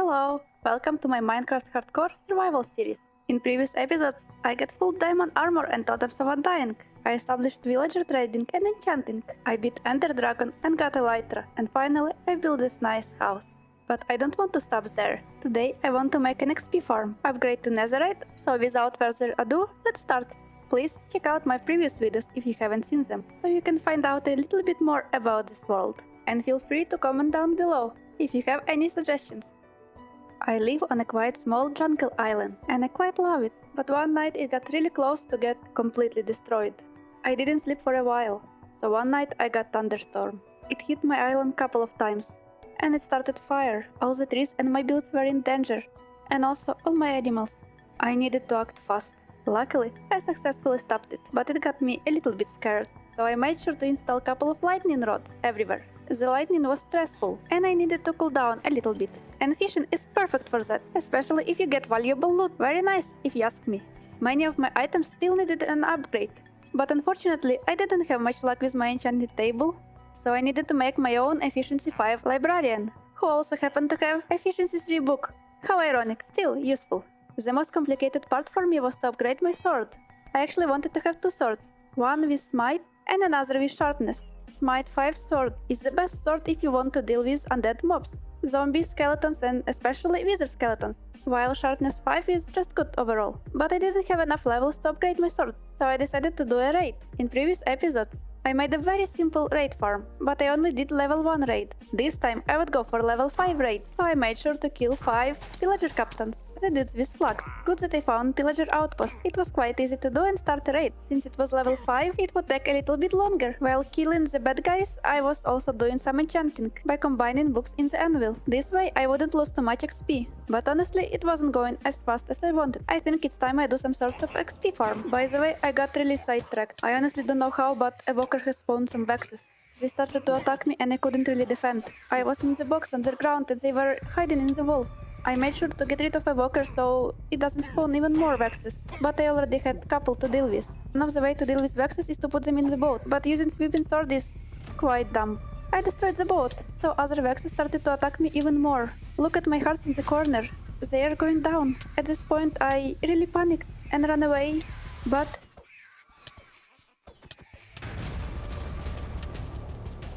Hello! Welcome to my Minecraft Hardcore Survival series. In previous episodes, I got full diamond armor and totems of undying. I established villager trading and enchanting. I beat Ender Dragon and got Elytra. And finally, I built this nice house. But I don't want to stop there. Today, I want to make an XP farm, upgrade to Netherite, so without further ado, let's start. Please check out my previous videos if you haven't seen them, so you can find out a little bit more about this world. And feel free to comment down below if you have any suggestions. I live on a quite small jungle island, and I quite love it, but one night it got really close to get completely destroyed. I didn't sleep for a while, so one night I got Thunderstorm. It hit my island couple of times, and it started fire. All the trees and my builds were in danger, and also all my animals. I needed to act fast. Luckily, I successfully stopped it, but it got me a little bit scared, so I made sure to install a couple of lightning rods everywhere. The lightning was stressful, and I needed to cool down a little bit. And fishing is perfect for that, especially if you get valuable loot. Very nice, if you ask me. Many of my items still needed an upgrade, but unfortunately I didn't have much luck with my enchanted table, so I needed to make my own Efficiency 5 librarian, who also happened to have Efficiency 3 book. How ironic, still useful. The most complicated part for me was to upgrade my sword. I actually wanted to have two swords, one with smite and another with sharpness. Smite 5 sword is the best sword if you want to deal with undead mobs, zombies, skeletons and especially wizard skeletons, while sharpness 5 is just good overall. But I didn't have enough levels to upgrade my sword, so I decided to do a raid. In previous episodes, I made a very simple raid farm, but I only did level 1 raid. This time I would go for level 5 raid, so I made sure to kill 5 pillager captains, the dudes with flags. Good that I found pillager outpost. It was quite easy to do and start a raid. Since it was level 5, it would take a little bit longer. While killing the bad guys, I was also doing some enchanting by combining books in the anvil. This way I wouldn't lose too much XP, but honestly it wasn't going as fast as I wanted. I think it's time I do some sorts of XP farm. By the way, I got really sidetracked. I honestly don't know how, but Evoker has spawned some vexes. They started to attack me and I couldn't really defend. I was in the box underground and they were hiding in the walls. I made sure to get rid of Evoker so it doesn't spawn even more vexes, but I already had a couple to deal with. One of the way to deal with vexes is to put them in the boat, but using sweeping sword is quite dumb. I destroyed the boat, so other vexes started to attack me even more. Look at my hearts in the corner. They are going down. At this point I really panicked and ran away, but...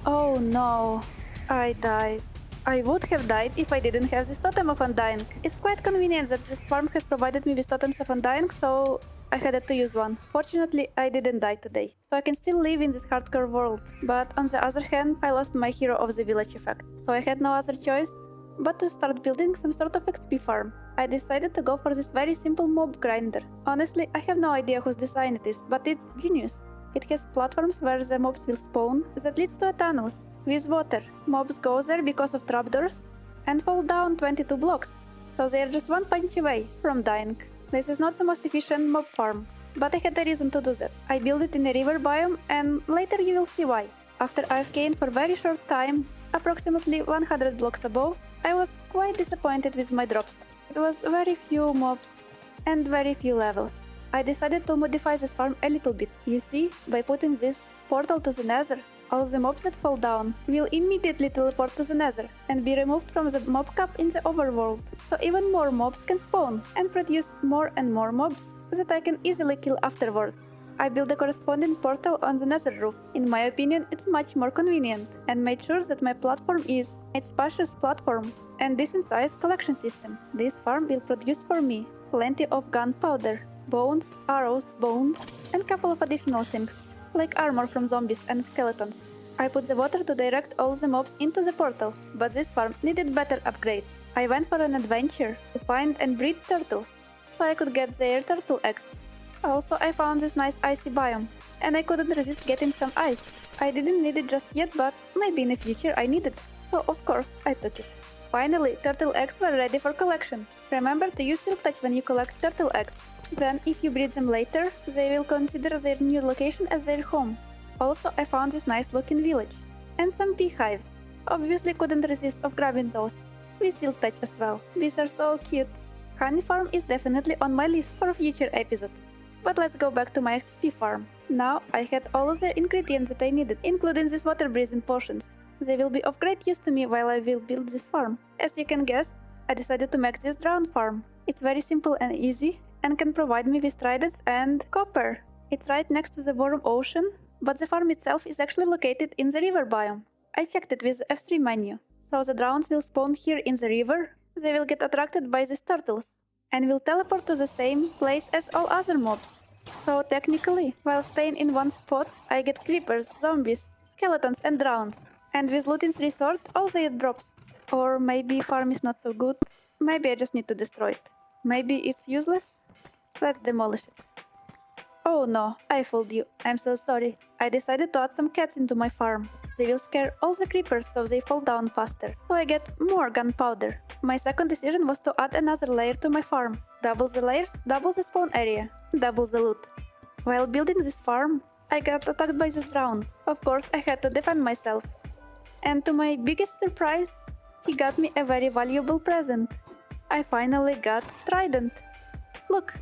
Oh no, I died. I would have died if I didn't have this totem of undying. It's quite convenient that this farm has provided me with totems of undying, so I had to use one. Fortunately, I didn't die today, so I can still live in this hardcore world. But on the other hand, I lost my hero of the village effect, so I had no other choice but to start building some sort of XP farm. I decided to go for this very simple mob grinder. Honestly, I have no idea whose design it is, but it's genius. It has platforms where the mobs will spawn that leads to tunnels with water. Mobs go there because of trapdoors and fall down 22 blocks, so they are just one punch away from dying. This is not the most efficient mob farm, but I had a reason to do that. I built it in a river biome and later you will see why. After AFKing for a very short time, approximately 100 blocks above, I was quite disappointed with my drops. It was very few mobs and very few levels. I decided to modify this farm a little bit. You see, by putting this portal to the nether, all the mobs that fall down will immediately teleport to the nether and be removed from the mob cap in the overworld. So even more mobs can spawn and produce more and more mobs that I can easily kill afterwards. I built a corresponding portal on the Nether Roof. In my opinion, it's much more convenient, and made sure that my platform is a spacious platform and decent size collection system. This farm will produce for me plenty of gunpowder, bones, arrows, bones, and couple of additional things, like armor from zombies and skeletons. I put the water to direct all the mobs into the portal, but this farm needed better upgrade. I went for an adventure to find and breed turtles, so I could get their turtle eggs. Also, I found this nice icy biome, and I couldn't resist getting some ice. I didn't need it just yet, but maybe in the future I need it, so of course I took it. Finally, turtle eggs were ready for collection. Remember to use silk touch when you collect turtle eggs. Then, if you breed them later, they will consider their new location as their home. Also, I found this nice looking village. And some beehives. Obviously couldn't resist of grabbing those. With silk touch as well. Bees are so cute. Honey farm is definitely on my list for future episodes. But let's go back to my XP farm. Now I had all of the ingredients that I needed, including these water breathing potions. They will be of great use to me while I will build this farm. As you can guess, I decided to make this drone farm. It's very simple and easy, and can provide me with tridents and copper. It's right next to the warm ocean, but the farm itself is actually located in the river biome. I checked it with the F3 menu. So the drones will spawn here in the river, they will get attracted by these turtles, and will teleport to the same place as all other mobs. So technically, while staying in one spot, I get creepers, zombies, skeletons and drones. And with looting resort, also it drops. Or maybe farm is not so good. Maybe I just need to destroy it. Maybe it's useless? Let's demolish it. Oh no, I fooled you. I'm so sorry. I decided to add some cats into my farm. They will scare all the creepers so they fall down faster, so I get more gunpowder. My second decision was to add another layer to my farm. Double the layers, double the spawn area, double the loot. While building this farm, I got attacked by this drown. Of course, I had to defend myself. And to my biggest surprise, he got me a very valuable present. I finally got Trident. Look,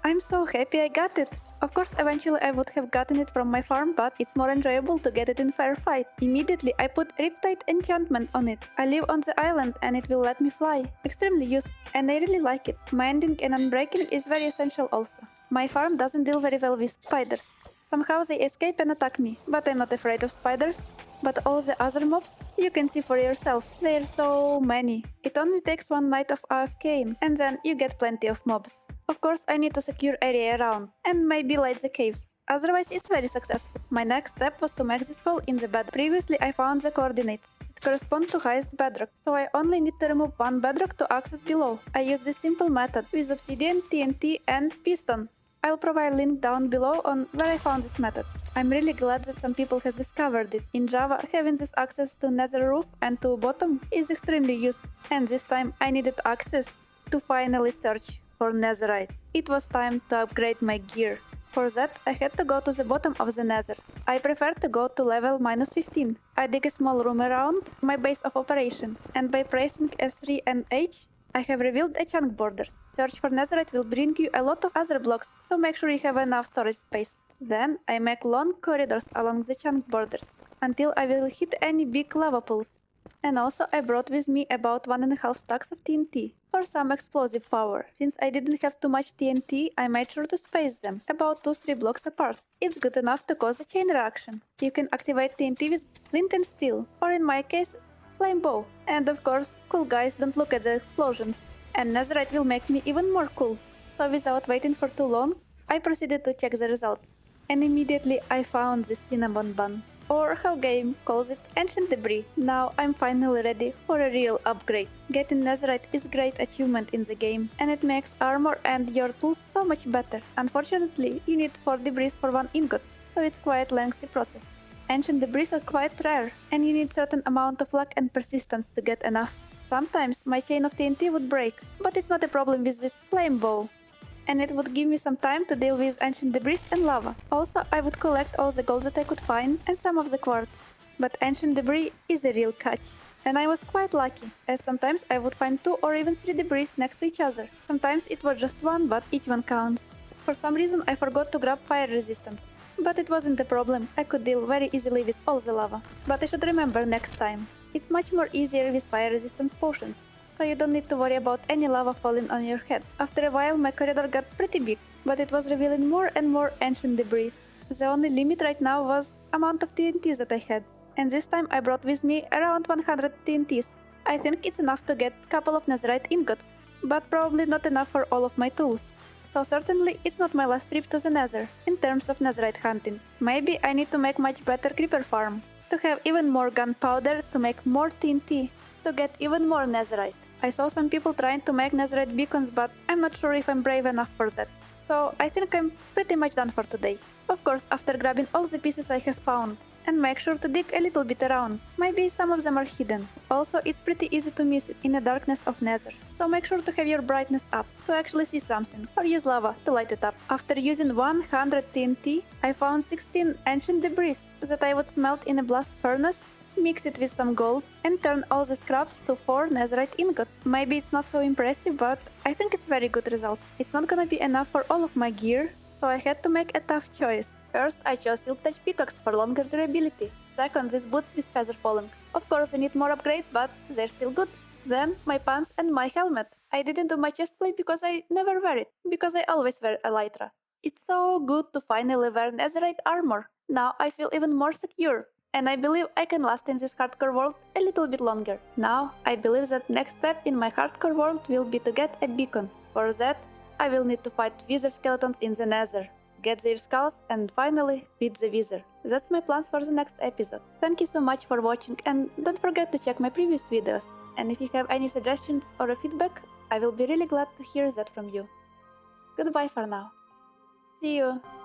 I'm so happy I got it. Of course, eventually I would have gotten it from my farm, but it's more enjoyable to get it in fair fight. Immediately, I put Riptide enchantment on it. I live on the island and it will let me fly. Extremely useful, and I really like it. Mending and unbreaking is very essential also. My farm doesn't deal very well with spiders. Somehow they escape and attack me, but I'm not afraid of spiders. But all the other mobs, you can see for yourself, there are so many. It only takes one night of AFKing, and then you get plenty of mobs. Of course, I need to secure area around, and maybe light the caves. Otherwise, it's very successful. My next step was to make this hole in the bed. Previously, I found the coordinates that correspond to highest bedrock, so I only need to remove one bedrock to access below. I use this simple method with obsidian, TNT, and piston. I'll provide a link down below on where I found this method. I'm really glad that some people has discovered it. In Java, having this access to Nether Roof and to bottom is extremely useful, and this time I needed access to finally search for Netherite. It was time to upgrade my gear. For that, I had to go to the bottom of the Nether. I prefer to go to level -15. I dig a small room around my base of operation, and by pressing F3 and H, I have revealed a chunk borders. Search for Netherite will bring you a lot of other blocks, so make sure you have enough storage space. Then I make long corridors along the chunk borders, until I will hit any big lava pools. And also I brought with me about 1.5 stacks of TNT, for some explosive power. Since I didn't have too much TNT, I made sure to space them, about 2-3 blocks apart. It's good enough to cause a chain reaction. You can activate TNT with flint and steel, or in my case, flame bow. And of course, cool guys don't look at the explosions. And Netherite will make me even more cool. So without waiting for too long, I proceeded to check the results. And immediately I found this cinnamon bun, or how game calls it, ancient debris. Now I'm finally ready for a real upgrade. Getting Netherite is a great achievement in the game, and it makes armor and your tools so much better. Unfortunately, you need 4 debris for 1 ingot, so it's quite a lengthy process. Ancient debris are quite rare, and you need certain amount of luck and persistence to get enough. Sometimes my chain of TNT would break, but it's not a problem with this flame bow. And it would give me some time to deal with ancient debris and lava. Also, I would collect all the gold that I could find and some of the quartz. But ancient debris is a real catch. And I was quite lucky, as sometimes I would find 2 or even 3 debris next to each other. Sometimes it was just one, but each one counts. For some reason I forgot to grab fire resistance. But it wasn't a problem, I could deal very easily with all the lava. But I should remember next time. It's much more easier with fire resistance potions, so you don't need to worry about any lava falling on your head. After a while my corridor got pretty big, but it was revealing more and more ancient debris. The only limit right now was amount of TNTs that I had, and this time I brought with me around 100 TNTs. I think it's enough to get a couple of Netherite ingots, but probably not enough for all of my tools. So certainly it's not my last trip to the Nether in terms of Netherite hunting. Maybe I need to make much better creeper farm, to have even more gunpowder, to make more TNT, to get even more Netherite. I saw some people trying to make Netherite beacons, but I'm not sure if I'm brave enough for that. So I think I'm pretty much done for today. Of course, after grabbing all the pieces I have found, and make sure to dig a little bit around. Maybe some of them are hidden. Also, it's pretty easy to miss it in the darkness of Nether. So make sure to have your brightness up to actually see something, or use lava to light it up. After using 100 TNT, I found 16 ancient debris that I would smelt in a blast furnace, mix it with some gold, and turn all the scraps to 4 Netherite ingot. Maybe it's not so impressive, but I think it's very good result. It's not gonna be enough for all of my gear, so I had to make a tough choice. First, I chose Silk Touch pickaxe for longer durability. Second, these boots with feather falling. Of course, they need more upgrades, but they're still good. Then my pants and my helmet. I didn't do my chestplate because I never wear it, because I always wear elytra. It's so good to finally wear Netherite armor. Now I feel even more secure, and I believe I can last in this hardcore world a little bit longer. Now I believe that next step in my hardcore world will be to get a beacon. For that, I will need to fight wither skeletons in the Nether, get their skulls, and finally beat the wither. That's my plans for the next episode. Thank you so much for watching, and don't forget to check my previous videos. And if you have any suggestions or feedback, I will be really glad to hear that from you. Goodbye for now. See you!